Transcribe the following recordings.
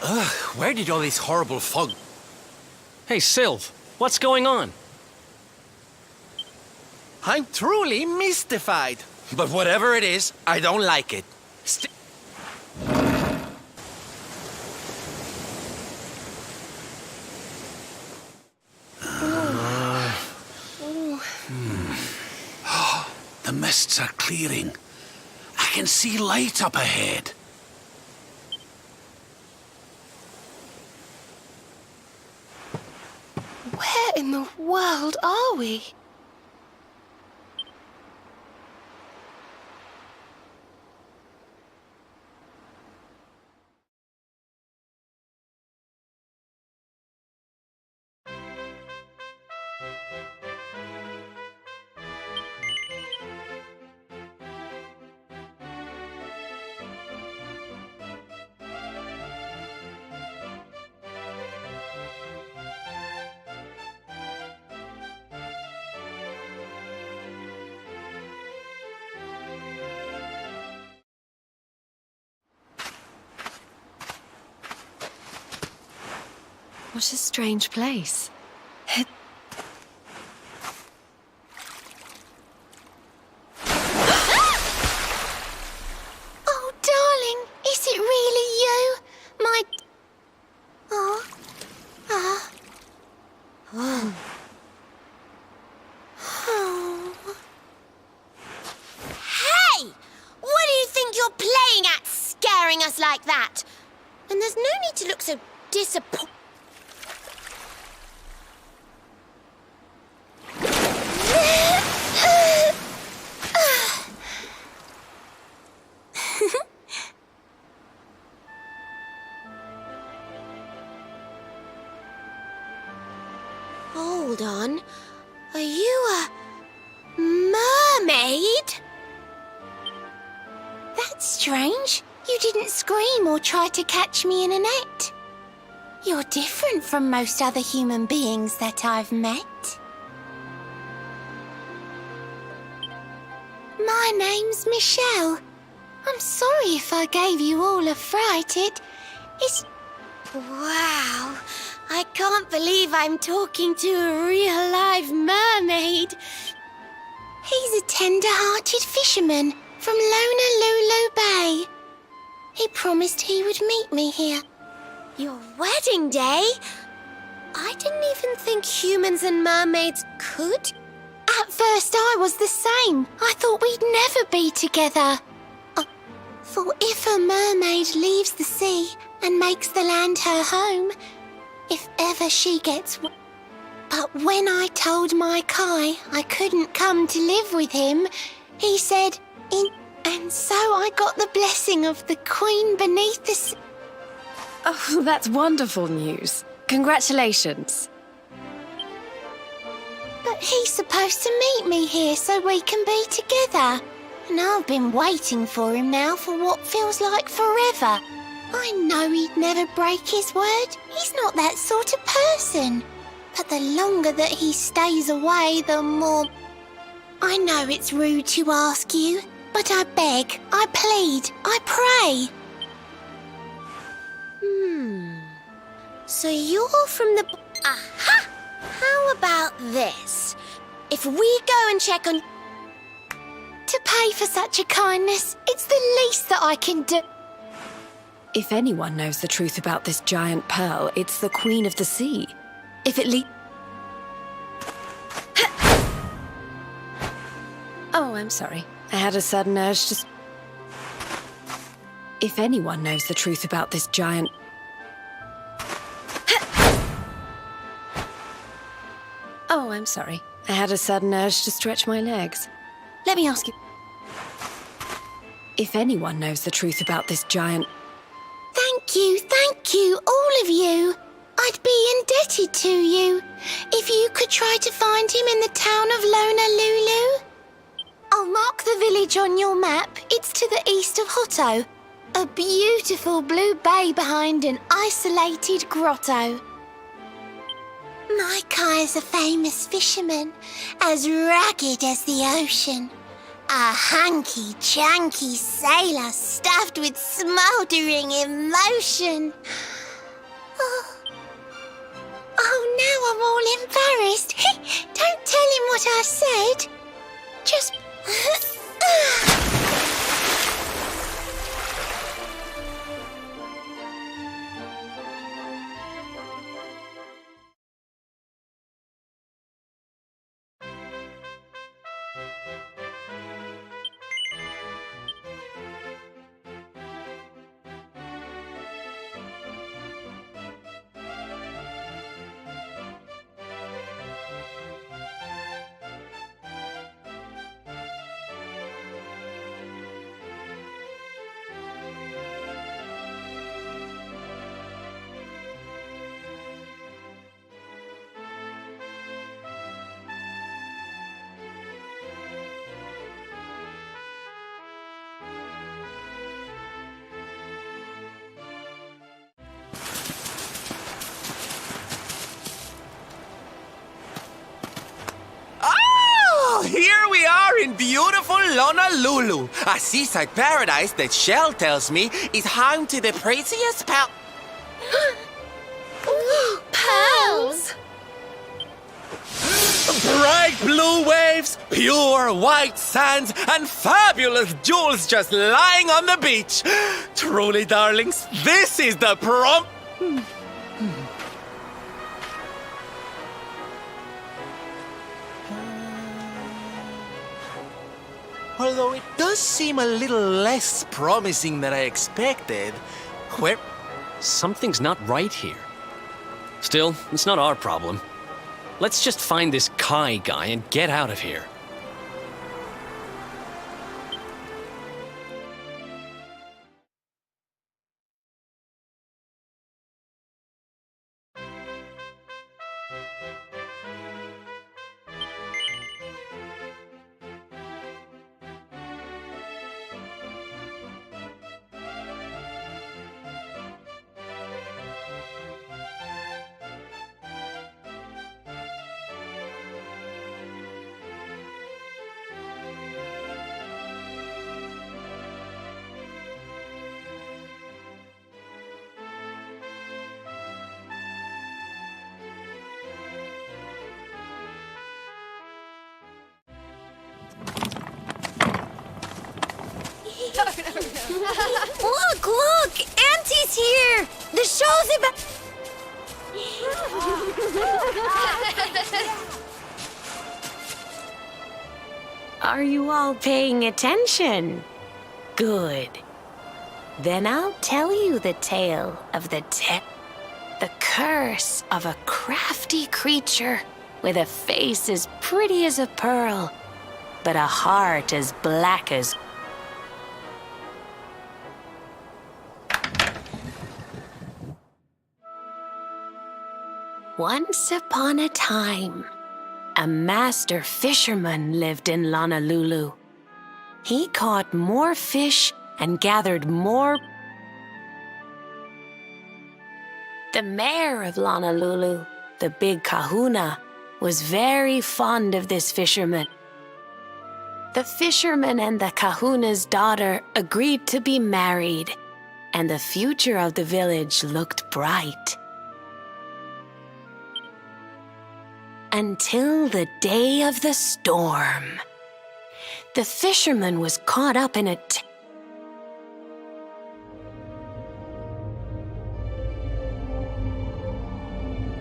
Ugh, where did all this horrible fog... Hey, Sylv, what's going on? I'm truly mystified. But whatever it is, I don't like it. The mists are clearing. I can see light up ahead. Where in the world are we? What a strange place. Oh, darling, is it really you? My... Hey! What do you think you're playing at, scaring us like that? And there's no need to look so disappointed. Hold on. Are you a mermaid? That's strange. You didn't scream or try to catch me in a net. You're different from most other human beings that I've met. My name's Michelle. I'm sorry if I gave you all a fright. It's... Wow. I can't believe I'm talking to a real live mermaid. He's a tender-hearted fisherman from Luna Bay. He promised he would meet me here. Your wedding day? I didn't even think humans and mermaids could. At first I was the same. I thought we'd never be together. For if a mermaid leaves the sea and makes the land her home, if ever she gets... But when I told my Kai I couldn't come to live with him, he said, and so I got the blessing of the Queen beneath the sea. Oh, that's wonderful news. Congratulations. But he's supposed to meet me here so we can be together. And I've been waiting for him now for what feels like forever. I know he'd never break his word. He's not that sort of person. But the longer that he stays away, the more... I know it's rude to ask you, but I beg, I plead, I pray. So you're from the... Aha! How about this? If we go and check on... To pay for such a kindness, it's the least that I can do. If anyone knows the truth about this giant pearl, it's the Queen of the Sea. If it Oh, I'm sorry. I had a sudden urge to... If anyone knows the truth about this giant... Oh, I'm sorry. I had a sudden urge to stretch my legs. Let me ask you... If anyone knows the truth about this giant... Thank you, all of you. I'd be indebted to you. If you could try to find him in the town of Luna. I'll mark the village on your map. It's to the east of Hotto. A beautiful blue bay behind an isolated grotto. My Kai's a famous fisherman, as rugged as the ocean. A hanky-janky sailor stuffed with smouldering emotion. I'm all embarrassed. Don't tell him what I said. Just... Here we are in beautiful Honolulu, a seaside paradise that Shell tells me is home to the prettiest Pearls! bright blue waves, pure white sands, and fabulous jewels just lying on the beach. Truly, darlings, this is the prom... Although it does seem a little less promising than I expected. Where... Something's not right here. Still, it's not our problem. Let's just find this Kai guy and get out of here. Look! Auntie's here! The show's about... Are you all paying attention? Good. Then I'll tell you the tale of the curse of a crafty creature with a face as pretty as a pearl, but a heart as black as... Once upon a time, a master fisherman lived in Honolulu. He caught more fish and gathered more... The mayor of Honolulu, the big kahuna, was very fond of this fisherman. The fisherman and the kahuna's daughter agreed to be married, and the future of the village looked bright. Until the day of the storm. The fisherman was caught up in a...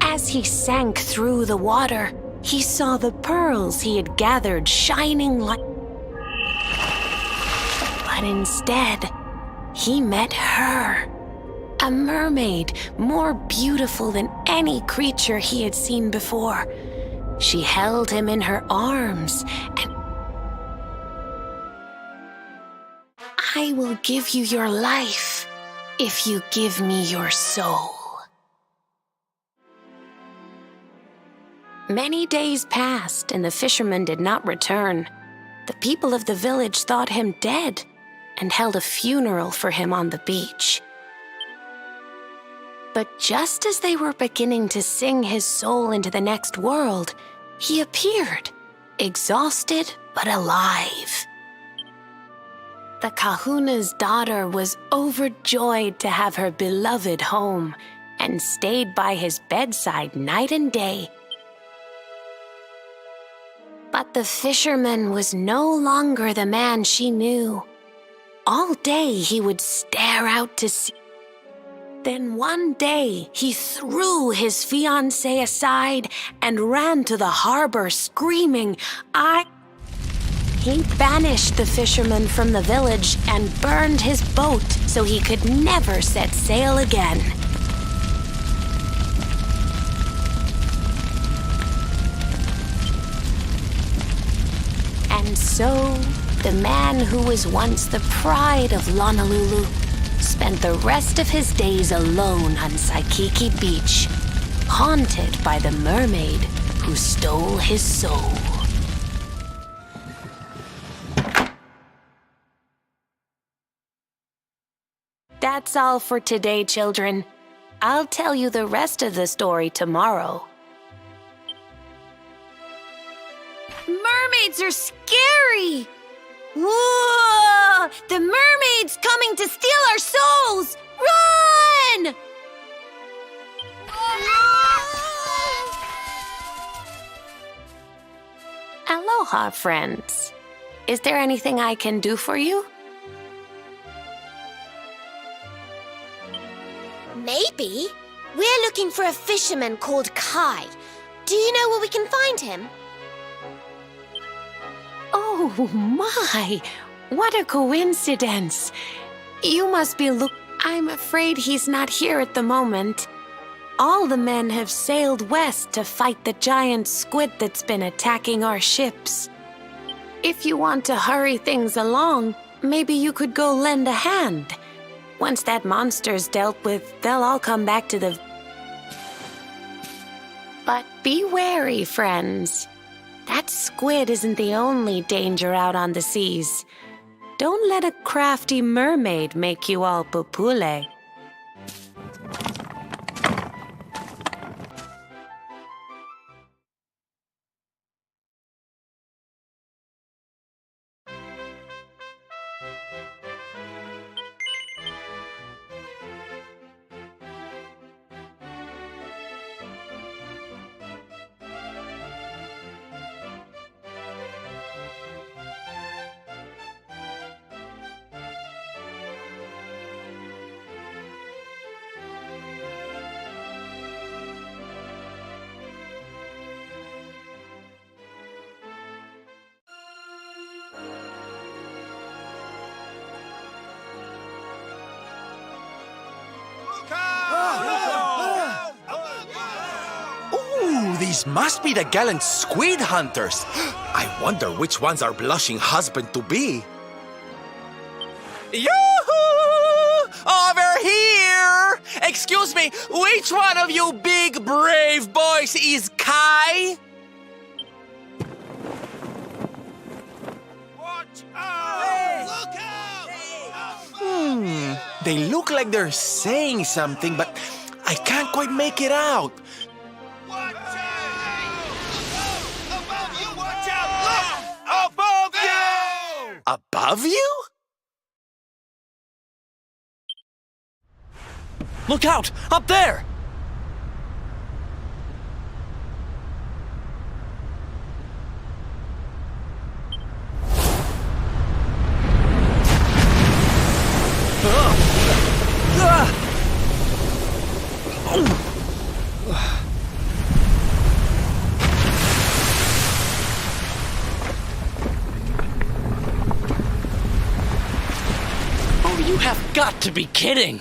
As he sank through the water, he saw the pearls he had gathered shining like... But instead, he met her. A mermaid more beautiful than any creature he had seen before. She held him in her arms and... I will give you your life if you give me your soul. Many days passed and the fisherman did not return. The people of the village thought him dead and held a funeral for him on the beach. But just as they were beginning to sing his soul into the next world, he appeared, exhausted but alive. The kahuna's daughter was overjoyed to have her beloved home and stayed by his bedside night and day the fisherman was no longer the man she knew. All day he would stare out to sea. Then one day he threw his fiancée aside and ran to the harbor screaming, He banished the fisherman from the village and burned his boat so he could never set sail again. And so, the man who was once the pride of Honolulu spent the rest of his days alone on Saikiki Beach, haunted by the mermaid who stole his soul. That's all for today, children. I'll tell you the rest of the story tomorrow. Mermaids are scary! Whoa! The mermaid's coming to steal our souls! Run! Aloha, friends. Is there anything I can do for you? Maybe. We're looking for a fisherman called Kai. Do you know where we can find him? Oh my! What a coincidence! You must be I'm afraid he's not here at the moment. All the men have sailed west to fight the giant squid that's been attacking our ships. If you want to hurry things along, maybe you could go lend a hand. Once that monster's dealt with, they'll all come back to the... But be wary, friends. That squid isn't the only danger out on the seas. Don't let a crafty mermaid make you all pupule. Ooh, these must be the gallant squid hunters. I wonder which one's our blushing husband to be. Yoo-hoo! Over here! Excuse me, which one of you big brave boys is Kai? Watch out! Look out! They look like they're saying something, but I can't quite make it out. Watch out! Above you! Watch out! Look! Above you! Above you? Look out! Up there! Oh, you have got to be kidding!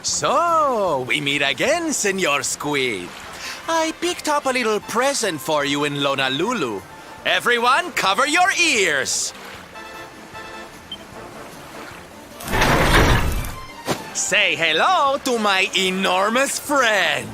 So, we meet again, Senor Squid. I picked up a little present for you in Honolulu. Everyone, cover your ears. Say hello to my enormous friend.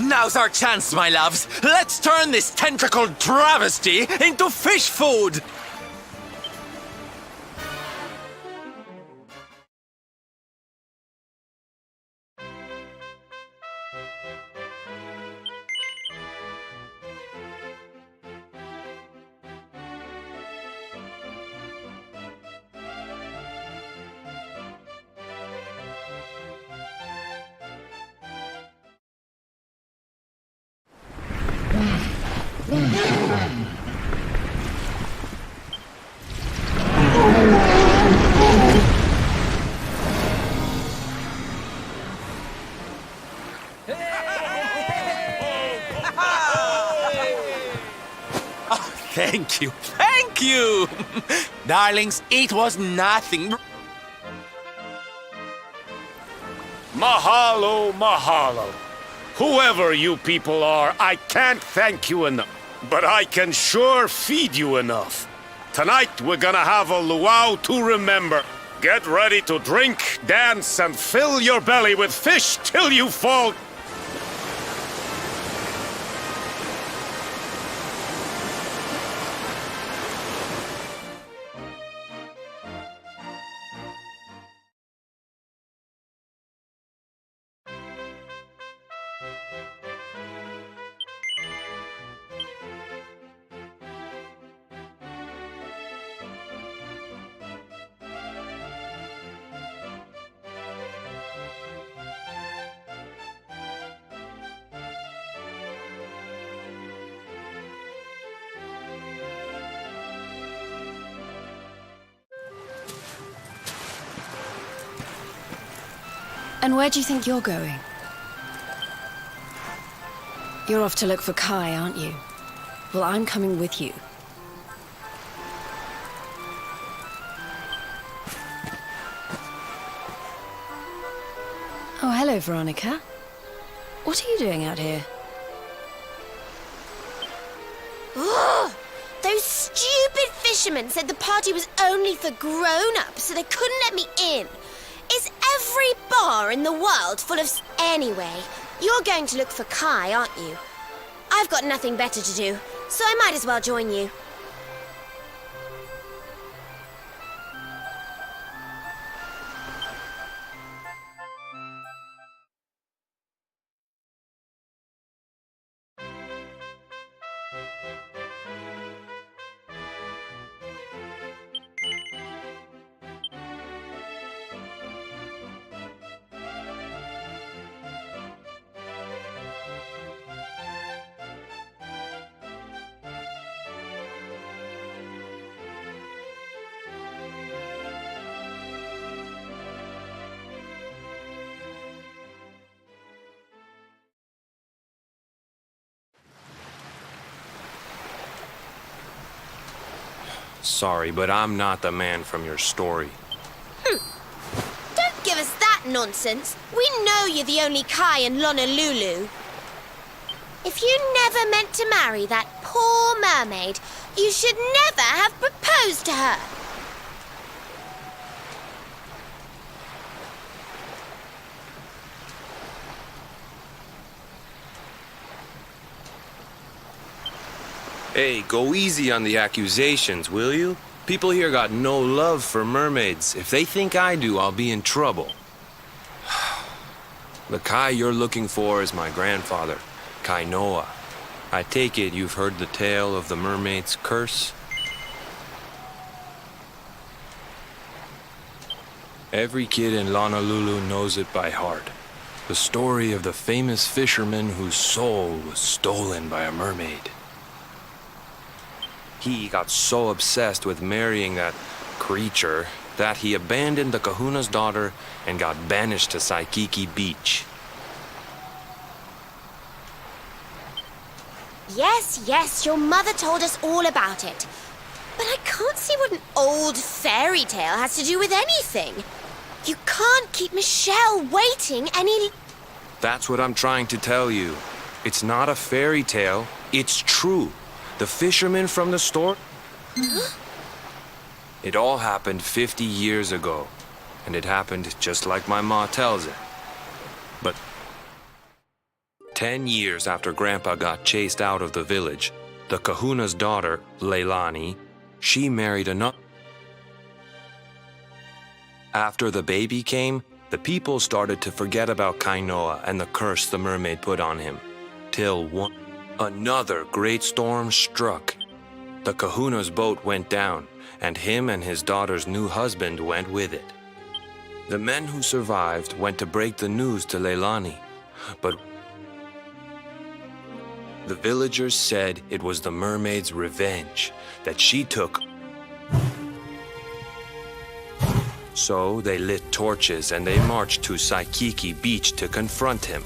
Now's our chance, my loves. Let's turn this tentacled travesty into fish food. Thank you. Thank you. Darlings, it was nothing. Mahalo, mahalo. Whoever you people are, I can't thank you enough. But I can sure feed you enough. Tonight we're gonna have a luau to remember. Get ready to drink, dance, and fill your belly with fish till you fall. And where do you think you're going? You're off to look for Kai, aren't you? Well, I'm coming with you. Oh, hello, Veronica. What are you doing out here? Ugh! Those stupid fishermen said the party was only for grown-ups, so they couldn't let me in. Is every bar in the world full of... Anyway, you're going to look for Kai, aren't you? I've got nothing better to do, so I might as well join you. Sorry, but I'm not the man from your story. Don't give us that nonsense. We know you're the only Kai in Honolulu. If you never meant to marry that poor mermaid, you should never have proposed to her. Hey, go easy on the accusations, will you? People here got no love for mermaids. If they think I do, I'll be in trouble. The Kai you're looking for is my grandfather, Kai Noah. I take it you've heard the tale of the mermaid's curse? Every kid in Honolulu knows it by heart. The story of the famous fisherman whose soul was stolen by a mermaid. He got so obsessed with marrying that creature that he abandoned the kahuna's daughter and got banished to Saikiki Beach. Yes, your mother told us all about it. But I can't see what an old fairy tale has to do with anything. You can't keep Michelle waiting any... That's what I'm trying to tell you. It's not a fairy tale, it's true. The fisherman from the store? Huh? It all happened 50 years ago. and it happened just like my ma tells it. But 10 years after Grandpa got chased out of the village, the kahuna's daughter, Leilani, she married another. After the baby came, the people started to forget about Kainoa and the curse the mermaid put on him, till another great storm struck. The kahuna's boat went down, and him and his daughter's new husband went with it. The men who survived went to break the news to Leilani, but the villagers said it was the mermaid's revenge, that she took. So they lit torches and they marched to Saikiki Beach to confront him.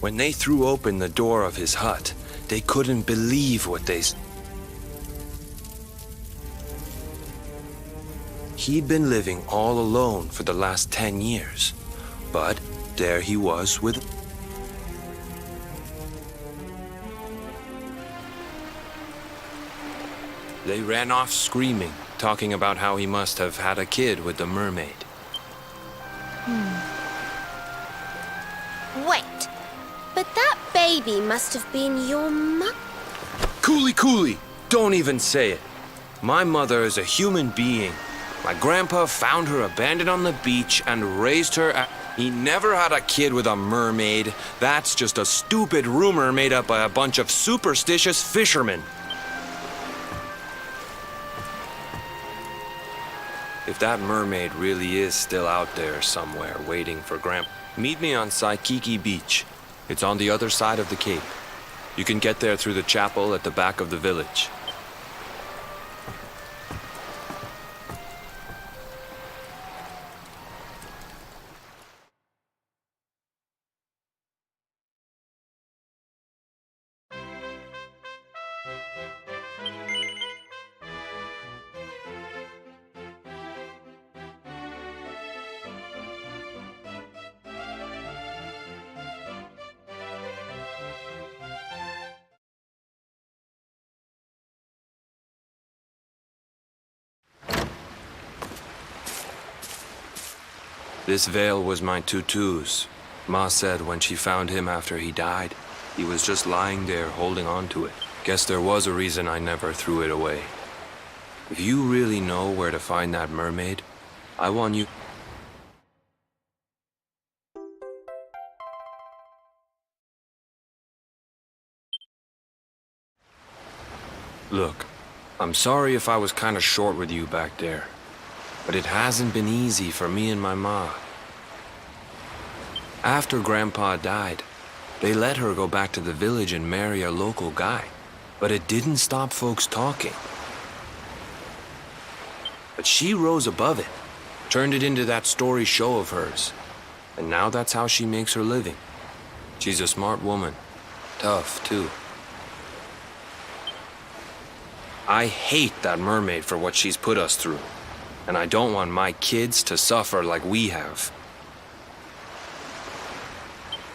When they threw open the door of his hut, they couldn't believe what they saw. He'd been living all alone for the last 10 years, but there he was with. They ran off screaming, talking about how he must have had a kid with the mermaid. Wait, but that baby must have been your mum. Cooley, don't even say it. My mother is a human being. My grandpa found her abandoned on the beach and raised her. He never had a kid with a mermaid. That's just a stupid rumor made up by a bunch of superstitious fishermen. If that mermaid really is still out there somewhere waiting for Grandpa, meet me on Saikiki Beach. It's on the other side of the cape. You can get there through the chapel at the back of the village. This veil was my tutu's. Ma said when she found him after he died, he was just lying there holding on to it. Guess there was a reason I never threw it away. If you really know where to find that mermaid, I want you... Look, I'm sorry if I was kind of short with you back there. But it hasn't been easy for me and my ma. After Grandpa died, they let her go back to the village and marry a local guy. But it didn't stop folks talking. But she rose above it, turned it into that story show of hers. And now that's how she makes her living. She's a smart woman. Tough, too. I hate that mermaid for what she's put us through. And I don't want my kids to suffer like we have.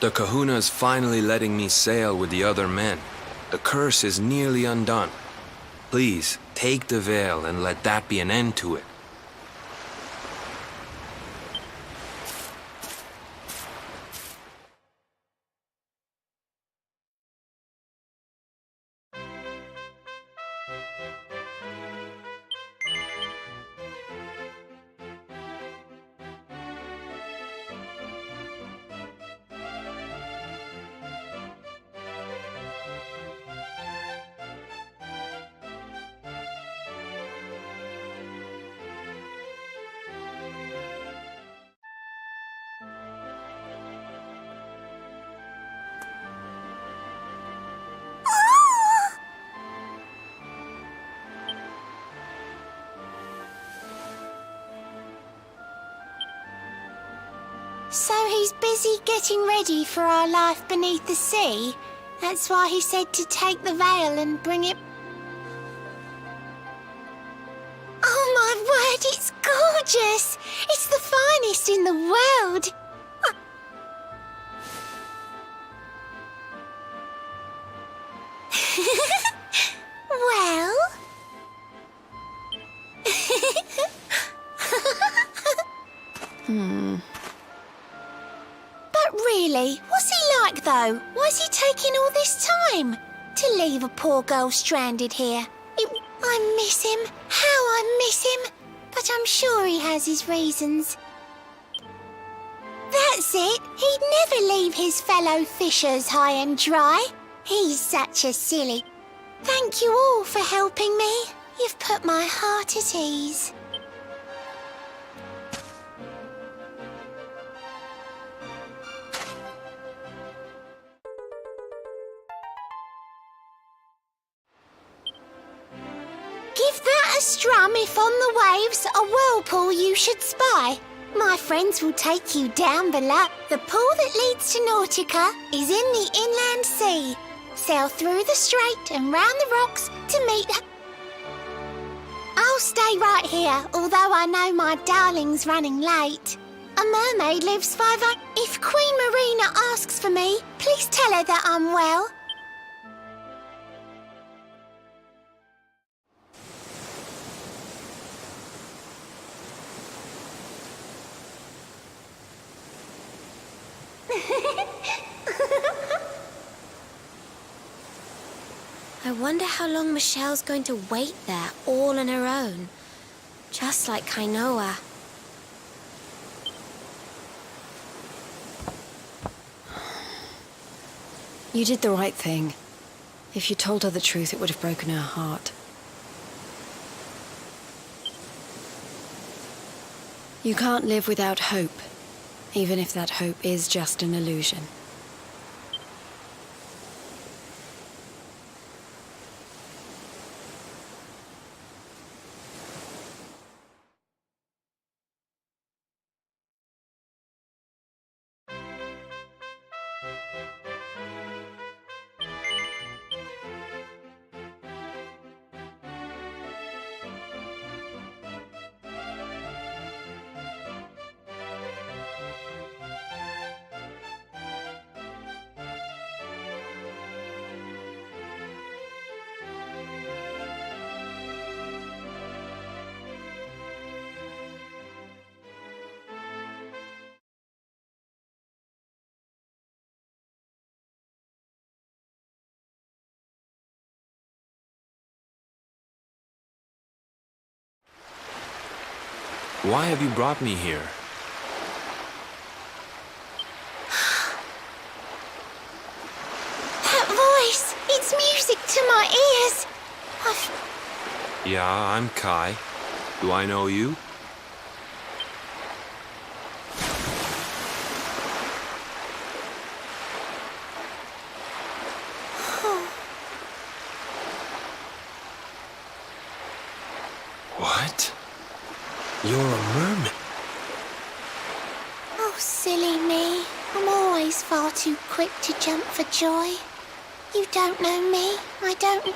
The kahuna's finally letting me sail with the other men. The curse is nearly undone. Please, take the veil and let that be an end to it. So he's busy getting ready for our life beneath the sea? That's why he said to take the veil and bring it... Oh my word, it's gorgeous! It's the finest in the world! Well... But really, what's he like though? Why's he taking all this time? To leave a poor girl stranded here. I miss him. How I miss him. But I'm sure he has his reasons. That's it. He'd never leave his fellow fishers high and dry. He's such a silly. Thank you all for helping me. You've put my heart at ease. Give that a strum if on the waves a whirlpool you should spy. My friends will take you down below. The pool that leads to Nautica is in the inland sea. Sail through the strait and round the rocks to meet her. I'll stay right here, although I know my darling's running late. A mermaid lives 500. If Queen Marina asks for me, please tell her that I'm well. I wonder how long Michelle's going to wait there all on her own. Just like Kainoa. You did the right thing. If you told her the truth, it would have broken her heart. You can't live without hope, even if that hope is just an illusion. Why have you brought me here? That voice! It's music to my ears! Yeah, I'm Kai. Do I know you? What? You're a mermaid. Oh, silly me. I'm always far too quick to jump for joy. You don't know me. I don't...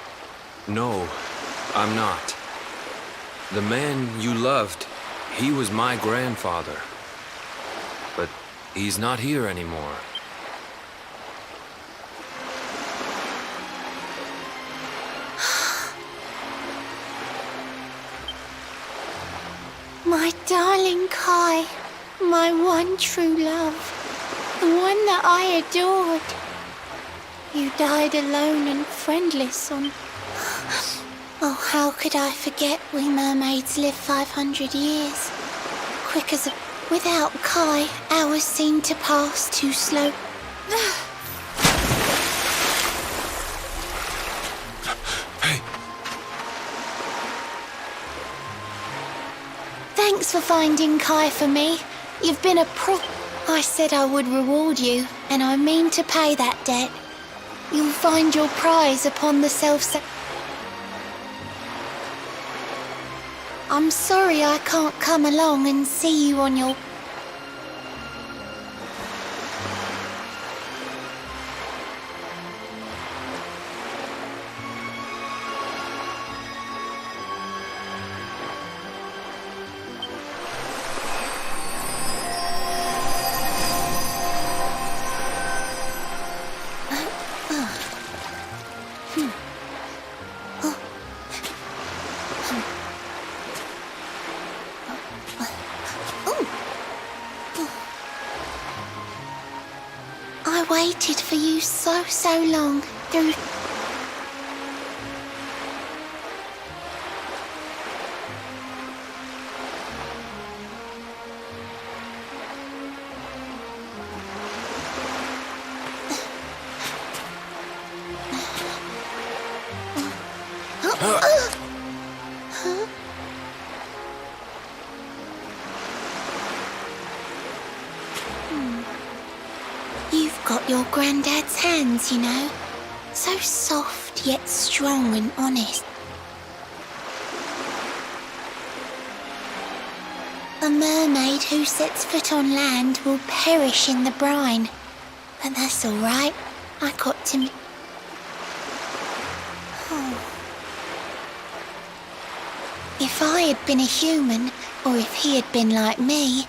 No, I'm not. The man you loved, he was my grandfather. But he's not here anymore. My darling Kai, my one true love, the one that I adored. You died alone and friendless on... Oh, how could I forget we mermaids live 500 years? Quick as a... Without Kai, hours seem to pass too slow. Hey! Thanks for finding Kai for me. You've been a pro... I said I would reward you, and I mean to pay that debt. You'll find your prize upon the self... I'm sorry I can't come along and see you on your... waited for you so long through... You've got your granddad's hands, you know. So soft, yet strong and honest. A mermaid who sets foot on land will perish in the brine. But that's all right. I got to... If I had been a human, or if he had been like me...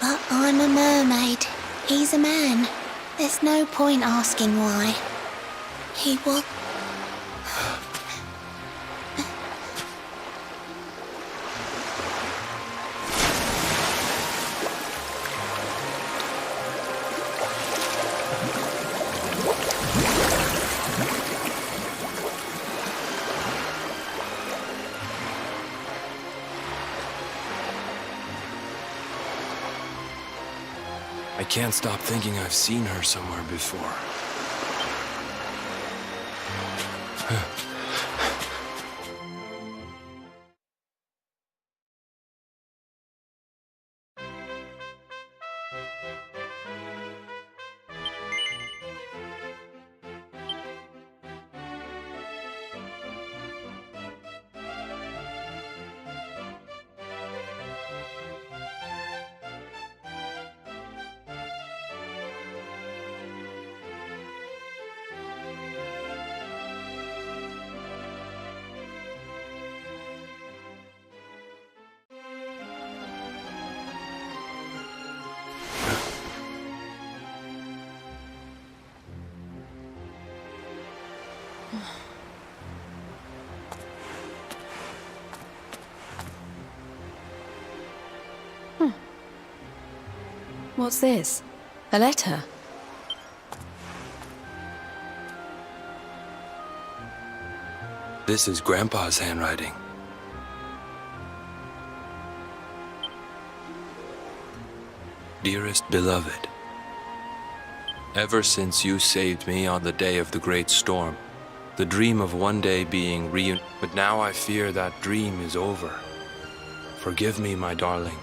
But I'm a mermaid. He's a man. There's no point asking why. He was... I can't stop thinking I've seen her somewhere before. What's this? A letter? This is Grandpa's handwriting. Dearest beloved, ever since you saved me on the day of the great storm, the dream of one day being reunited, but now I fear that dream is over. Forgive me, my darling.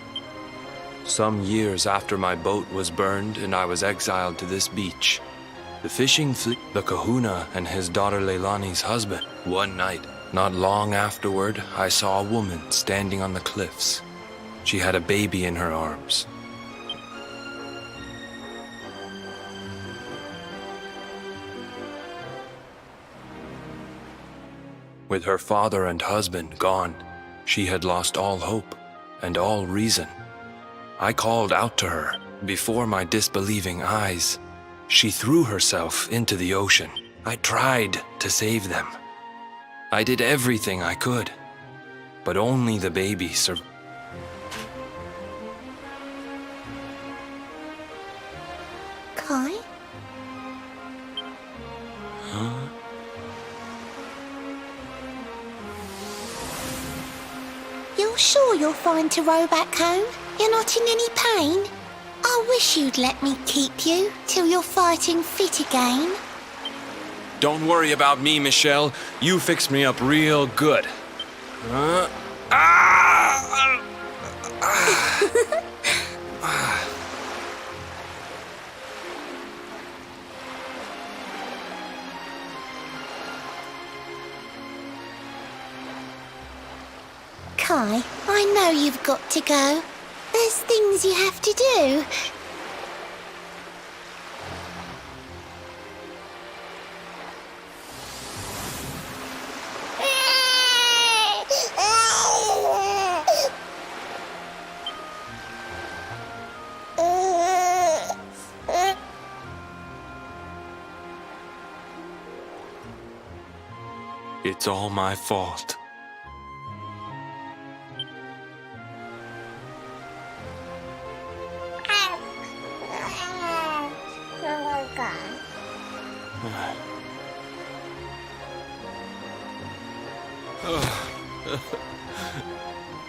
Some years after my boat was burned and I was exiled to this beach, the fishing fleet, the kahuna and his daughter Leilani's husband. One night, not long afterward, I saw a woman standing on the cliffs. She had a baby in her arms. With her father and husband gone, she had lost all hope and all reason. I called out to her. Before my disbelieving eyes, she threw herself into the ocean. I tried to save them. I did everything I could, but only the baby survived. Kai? Huh? You're sure you're fine to row back home? You're not in any pain? I wish you'd let me keep you till you're fighting fit again. Don't worry about me, Michelle. You fixed me up real good. Kai, I know you've got to go. There's things you have to do. It's all my fault.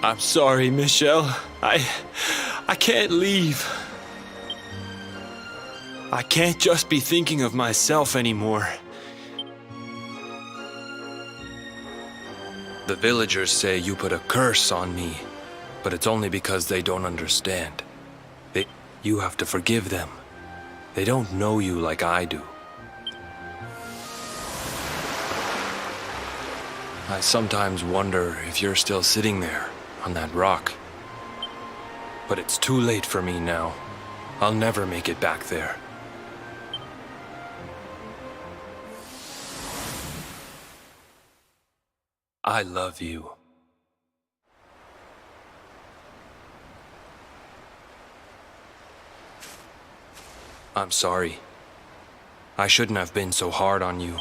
I'm sorry, Michelle. I can't leave. I can't just be thinking of myself anymore. The villagers say you put a curse on me, but it's only because they don't understand. You have to forgive them. They don't know you like I do. I sometimes wonder if you're still sitting there on that rock. But it's too late for me now. I'll never make it back there. I love you. I'm sorry. I shouldn't have been so hard on you.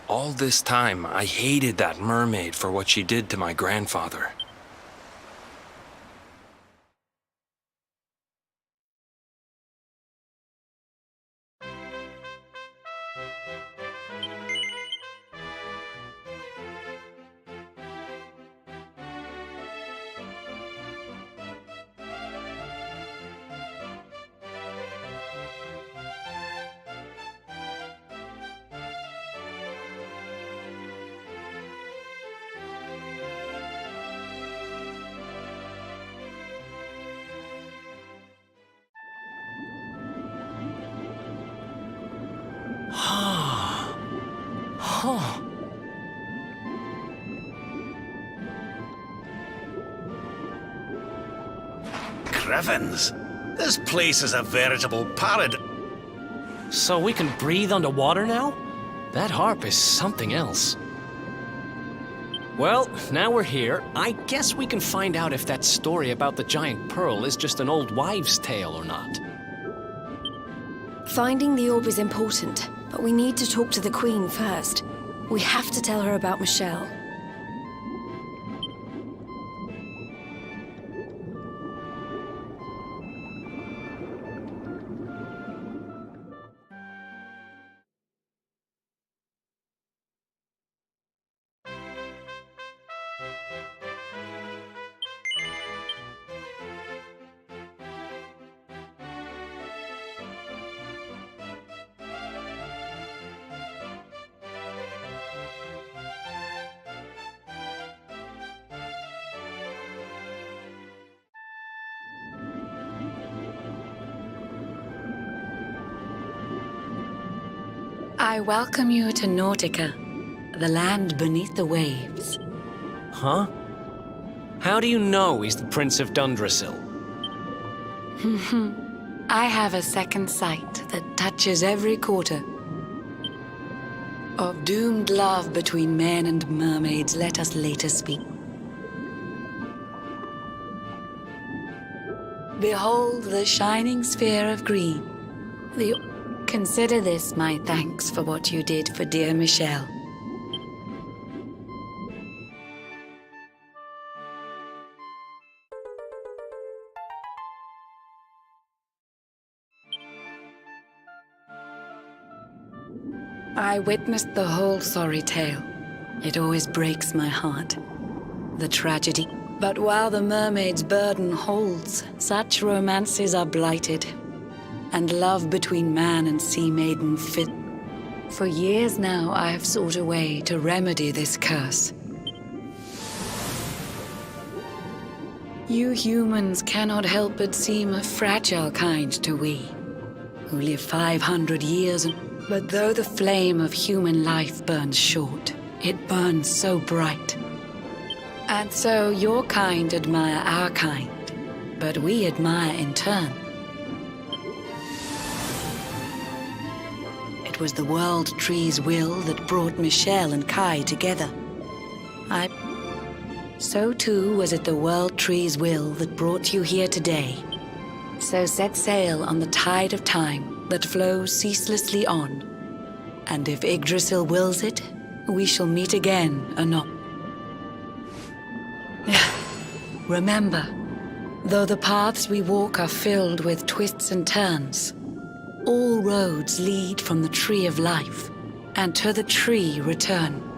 All this time, I hated that mermaid for what she did to my grandfather. Griffins, this place is a veritable paradise. So we can breathe underwater now? That harp is something else. Well, now we're here. I guess we can find out if that story about the giant pearl is just an old wives' tale or not. Finding the orb is important, but we need to talk to the Queen first. We have to tell her about Michelle. I welcome you to Nautica, the land beneath the waves. Huh? How do you know he's the Prince of Dundrasil? I have a second sight that touches every quarter. Of doomed love between men and mermaids, let us later speak. Behold the shining sphere of green. Consider this my thanks for what you did for dear Michelle. I witnessed the whole sorry tale. It always breaks my heart. The tragedy. But while the mermaid's burden holds, such romances are blighted. And love between man and sea maiden fit. For years now, I have sought a way to remedy this curse. You humans cannot help but seem a fragile kind to we, who live 500 years. But though the flame of human life burns short, it burns so bright. And so your kind admire our kind, but we admire in turn. It was the World Tree's will that brought Michelle and Kai together. So too was it the World Tree's will that brought you here today. So set sail on the tide of time that flows ceaselessly on. And if Yggdrasil wills it, we shall meet again anon. Remember, though the paths we walk are filled with twists and turns, all roads lead from the Tree of Life, and to the tree return.